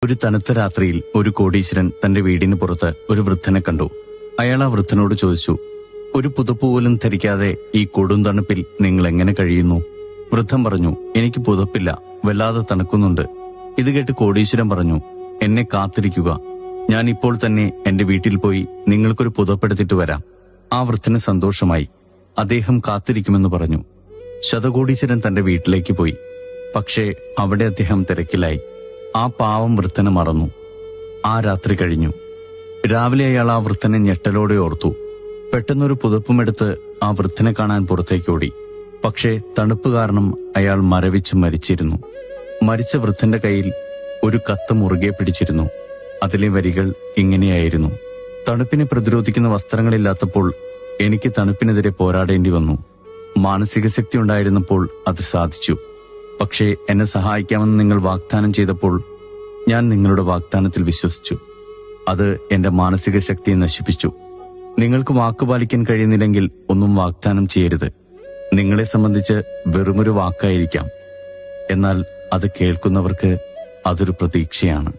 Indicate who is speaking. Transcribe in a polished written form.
Speaker 1: ഒരു തണുത്ത രാത്രിയിൽ ഒരു കോടീശ്വരൻ തന്റെ വീടിന് പുറത്ത് ഒരു വൃദ്ധനെ കണ്ടു. അയാൾ ആ വൃദ്ധനോട് ചോദിച്ചു, ഒരു പുതപ്പ് പോലും ധരിക്കാതെ ഈ കൊടും തണുപ്പിൽ നിങ്ങൾ എങ്ങനെ കഴിയുന്നു? വൃദ്ധൻ പറഞ്ഞു, എനിക്ക് പുതപ്പില്ല, വല്ലാതെ തണുക്കുന്നുണ്ട്. ഇത് കേട്ട് കോടീശ്വരൻ പറഞ്ഞു, എന്നെ കാത്തിരിക്കുക, ഞാൻ ഇപ്പോൾ തന്നെ എന്റെ വീട്ടിൽ പോയി നിങ്ങൾക്കൊരു പുതപ്പെടുത്തിട്ട് വരാം. ആ വൃദ്ധന് സന്തോഷമായി. അദ്ദേഹം കാത്തിരിക്കുമെന്ന് പറഞ്ഞു. ശതകോടീശ്വരൻ തന്റെ വീട്ടിലേക്ക് പോയി. പക്ഷേ അവിടെ അദ്ദേഹം തിരക്കിലായി. ആ പാവം വൃദ്ധനെ മറന്നു. ആ രാത്രി കഴിഞ്ഞു. രാവിലെ അയാൾ ആ വൃദ്ധനെ ഞെട്ടലോടെ ഓർത്തു. പെട്ടെന്നൊരു പുതപ്പുമെടുത്ത് ആ വൃദ്ധനെ കാണാൻ പുറത്തേക്കോടി. പക്ഷേ തണുപ്പ് കാരണം അയാൾ മരവിച്ച് മരിച്ചിരുന്നു. മരിച്ച വൃദ്ധന്റെ കയ്യിൽ ഒരു കത്ത് മുറുകെ പിടിച്ചിരുന്നു. അതിലെ വരികൾ ഇങ്ങനെയായിരുന്നു: തണുപ്പിനെ പ്രതിരോധിക്കുന്ന വസ്ത്രങ്ങളില്ലാത്തപ്പോൾ എനിക്ക് തണുപ്പിനെതിരെ പോരാടേണ്ടി വന്നു. മാനസിക ശക്തി ഉണ്ടായിരുന്നപ്പോൾ അത് സാധിച്ചു. പക്ഷേ എന്നെ സഹായിക്കാമെന്ന് നിങ്ങൾ വാഗ്ദാനം ചെയ്തപ്പോൾ ഞാൻ നിങ്ങളുടെ വാഗ്ദാനത്തിൽ വിശ്വസിച്ചു. അത് എന്റെ മാനസിക ശക്തിയെ നശിപ്പിച്ചു. നിങ്ങൾക്ക് വാക്കുപാലിക്കാൻ കഴിയുന്നില്ലെങ്കിൽ ഒന്നും വാഗ്ദാനം ചെയ്യരുത്. നിങ്ങളെ സംബന്ധിച്ച് വെറുമൊരു വാക്കായിരിക്കാം, എന്നാൽ അത് കേൾക്കുന്നവർക്ക് അതൊരു പ്രതീക്ഷയാണ്.